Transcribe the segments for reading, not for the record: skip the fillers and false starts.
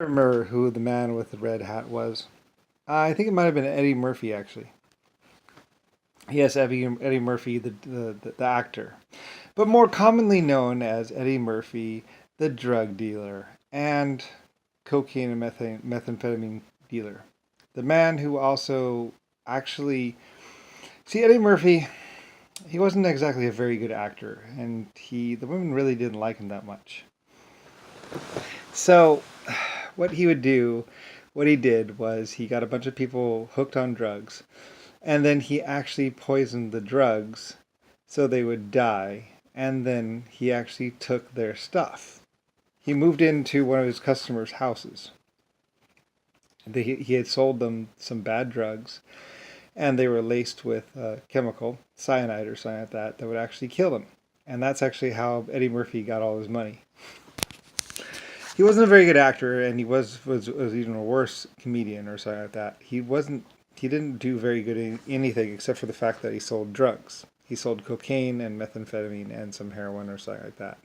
Remember who the man with the red hat was. I think it might have been Eddie Murphy, actually. Yes, Eddie Murphy, the actor. But more commonly known as Eddie Murphy, the drug dealer and cocaine and methamphetamine dealer. The man who also actually. See, Eddie Murphy, he wasn't exactly a very good actor, and the women really didn't like him that much. So, what he would do, what he did was he got a bunch of people hooked on drugs, and then he actually poisoned the drugs so they would die, and then he actually took their stuff. He moved into one of his customers' houses. He had sold them some bad drugs, and they were laced with chemical, cyanide or something like that, that would actually kill them. And that's actually how Eddie Murphy got all his money. He wasn't a very good actor, and he was even a worse comedian or something like that. He didn't do very good in anything except for the fact that he sold drugs. He sold cocaine and methamphetamine and some heroin or something like that.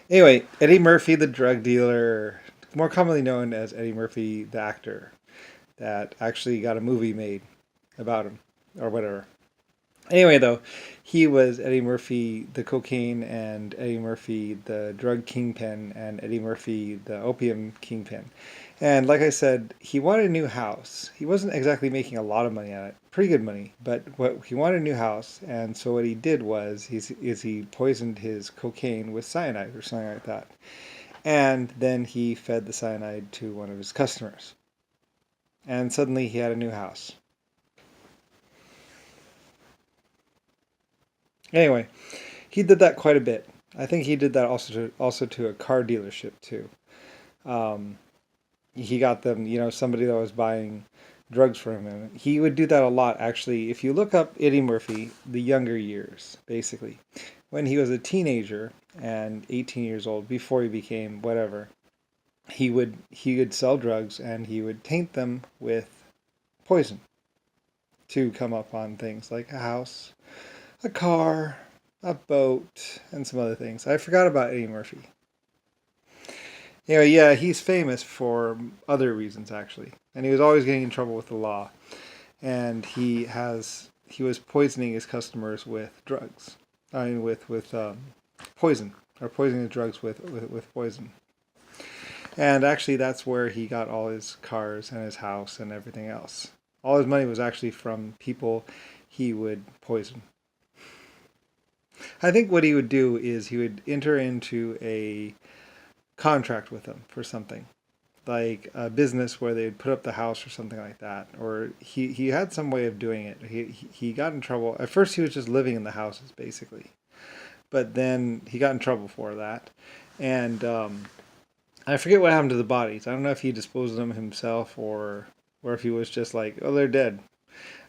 Anyway, Eddie Murphy, the drug dealer, more commonly known as Eddie Murphy, the actor, that actually got a movie made about him or whatever. Anyway, though, he was Eddie Murphy, the cocaine, and Eddie Murphy, the drug kingpin, and Eddie Murphy, the opium kingpin. And like I said, he wanted a new house. He wasn't exactly making a lot of money on it, pretty good money, but what he wanted a new house. And so what he did was he poisoned his cocaine with cyanide or something like that, and then he fed the cyanide to one of his customers. And suddenly he had a new house. Anyway, he did that quite a bit. I think he did that also to a car dealership too. Um, he got them, somebody that was buying drugs from him. He would do that a lot, actually. If you look up Eddie Murphy, the younger years, basically, when he was a teenager and 18 years old, before he became whatever, he would sell drugs and he would taint them with poison to come up on things like a house, a car, a boat, and some other things. I forgot about Eddie Murphy. Anyway, yeah, he's famous for other reasons actually, and he was always getting in trouble with the law. And he was poisoning his customers with drugs. I mean, with poison or poisoning the drugs with poison. And actually, that's where he got all his cars and his house and everything else. All his money was actually from people he would poison. I think what he would do is he would enter into a contract with them for something, like a business where they'd put up the house or something like that. Or he had some way of doing it. He got in trouble. At first, he was just living in the houses, basically. But then he got in trouble for that. And I forget what happened to the bodies. I don't know if he disposed of them himself or if he was just like, oh, they're dead.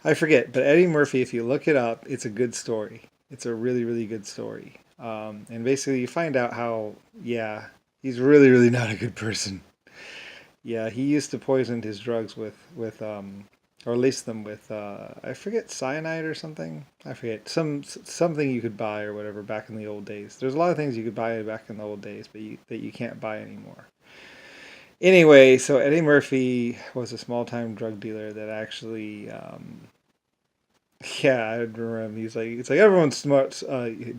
I forget. But Eddie Murphy, if you look it up, it's a good story. It's a really, really good story. And basically, you find out how, yeah, he's really, really not a good person. Yeah, he used to poison his drugs with or lace them with I forget cyanide or something. I forget something you could buy or whatever back in the old days. There's a lot of things you could buy back in the old days, but that you can't buy anymore. Anyway, so Eddie Murphy was a small time drug dealer that actually yeah, I remember him. It's like everyone smart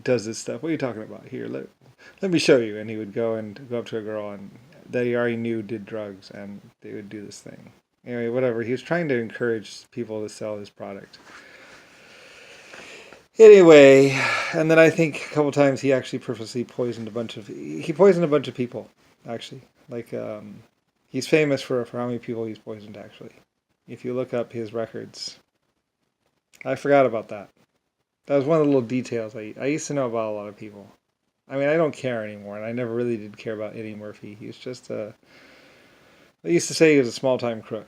does this stuff. What are you talking about? Here, let me show you. And he would go up to a girl and that he already knew did drugs, and they would do this thing. Anyway, whatever. He was trying to encourage people to sell his product. Anyway, and then I think a couple times he actually purposely poisoned he poisoned a bunch of people actually. Like he's famous for how many people he's poisoned actually. If you look up his records, I forgot about that. That was one of the little details I used to know about a lot of people. I mean, I don't care anymore, and I never really did care about Eddie Murphy. He was just a. They used to say he was a small time crook.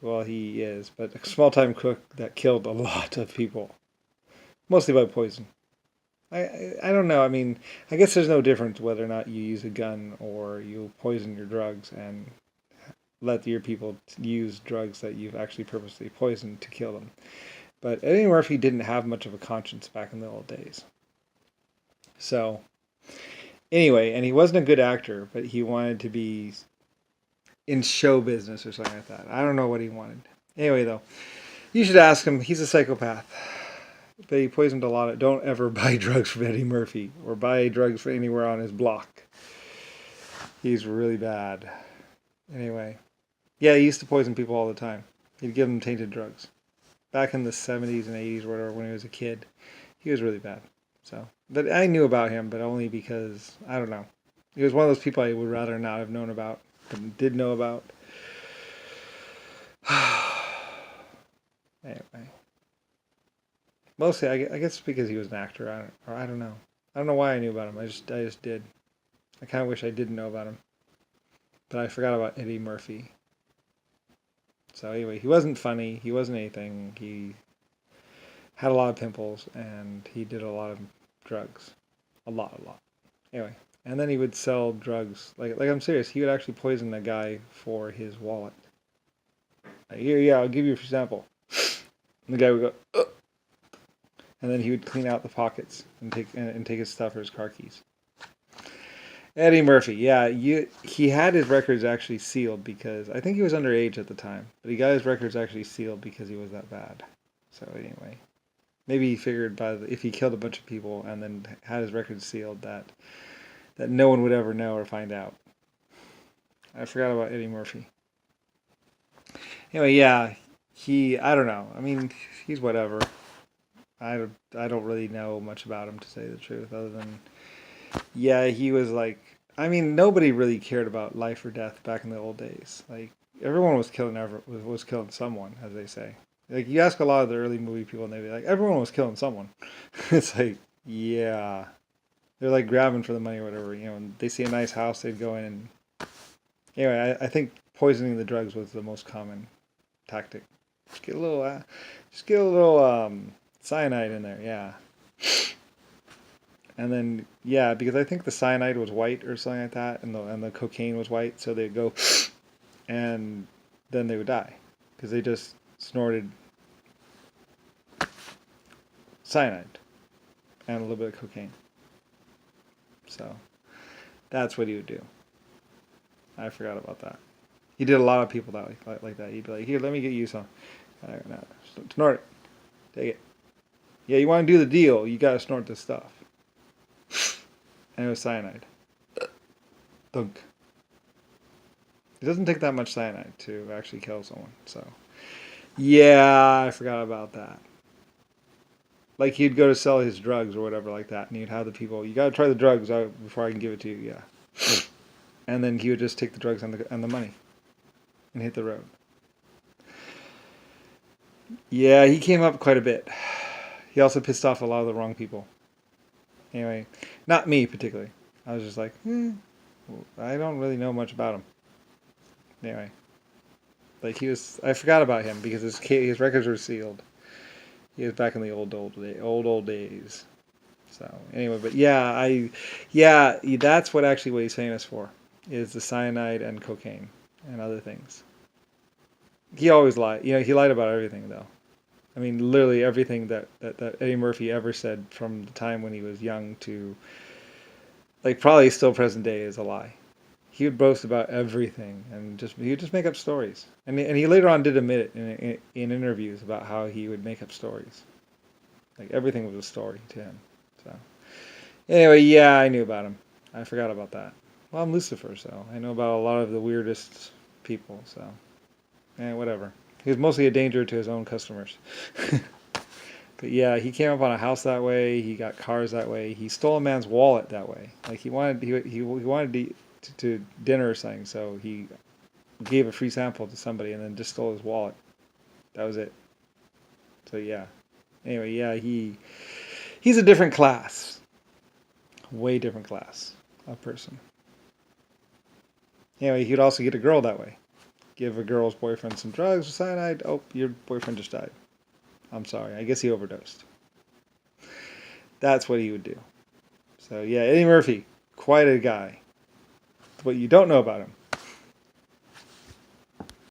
Well, he is, but a small time crook that killed a lot of people, mostly by poison. I don't know. I mean, I guess there's no difference whether or not you use a gun or you poison your drugs and let your people use drugs that you've actually purposely poisoned to kill them. But Eddie Murphy didn't have much of a conscience back in the old days. So, anyway, and he wasn't a good actor, but he wanted to be in show business or something like that. I don't know what he wanted. Anyway, though, you should ask him. He's a psychopath. But he poisoned a lot of. Don't ever buy drugs from Eddie Murphy or buy drugs from anywhere on his block. He's really bad. Anyway, yeah, he used to poison people all the time. He'd give them tainted drugs. Back in the 70s and 80s or whatever, when he was a kid, he was really bad. So, but I knew about him, but only because, I don't know. He was one of those people I would rather not have known about, but did know about. Anyway. Mostly, I guess because he was an actor. I don't know. I don't know why I knew about him. I just did. I kind of wish I didn't know about him. But I forgot about Eddie Murphy. So anyway, he wasn't funny. He wasn't anything. He had a lot of pimples, and he did a lot of drugs. A lot. Anyway, and then he would sell drugs. Like I'm serious. He would actually poison a guy for his wallet. Here, yeah, I'll give you an example. And the guy would go, ugh, and then he would clean out the pockets and take his stuff or his car keys. Eddie Murphy, yeah, he had his records actually sealed because I think he was underage at the time, but he got his records actually sealed because he was that bad. So anyway, maybe he figured if he killed a bunch of people and then had his records sealed that no one would ever know or find out. I forgot about Eddie Murphy. Anyway, yeah, I don't know. I mean, he's whatever. I don't really know much about him, to say the truth, other than, yeah, he was like, I mean, nobody really cared about life or death back in the old days. Like, everyone was killing someone, as they say. Like, you ask a lot of the early movie people, and they'd be like, everyone was killing someone. It's like, yeah. They're like grabbing for the money or whatever, and they see a nice house, they'd go in and... Anyway, I think poisoning the drugs was the most common tactic. Just get a little cyanide in there, yeah. And then, yeah, because I think the cyanide was white or something like that, and the cocaine was white, so they'd go, and then they would die, because they just snorted cyanide and a little bit of cocaine. So, that's what he would do. I forgot about that. He did a lot of people like that. He'd be like, here, let me get you some. No, snort it. Take it. Yeah, you want to do the deal, you gotta snort this stuff. And it was cyanide. Dunk. It doesn't take that much cyanide to actually kill someone, so... Yeah, I forgot about that. Like, he'd go to sell his drugs or whatever like that, and he'd have the people, you gotta try the drugs before I can give it to you, yeah. And then he would just take the drugs and the money and hit the road. Yeah, he came up quite a bit. He also pissed off a lot of the wrong people. Anyway, not me particularly. I was just like, I don't really know much about him. Anyway, like I forgot about him because his records were sealed. He was back in the old days. So anyway, but yeah, that's what he's famous for, is the cyanide and cocaine and other things. He always lied. He lied about everything though. I mean, literally everything that Eddie Murphy ever said from the time when he was young to, like, probably still present day is a lie. He would boast about everything, and he would just make up stories. And he later on did admit it in interviews about how he would make up stories. Like, everything was a story to him. So, anyway, yeah, I knew about him. I forgot about that. Well, I'm Lucifer, so I know about a lot of the weirdest people, so... whatever. He was mostly a danger to his own customers. But yeah, he came up on a house that way. He got cars that way. He stole a man's wallet that way. Like, he wanted to dinner or something, so he gave a free sample to somebody and then just stole his wallet. That was it. So yeah. Anyway, yeah, he's a different class. Way different class of person. Anyway, he'd also get a girl that way. Give a girl's boyfriend some drugs or cyanide. Oh, your boyfriend just died. I'm sorry. I guess he overdosed. That's what he would do. So yeah, Eddie Murphy, quite a guy. What you don't know about him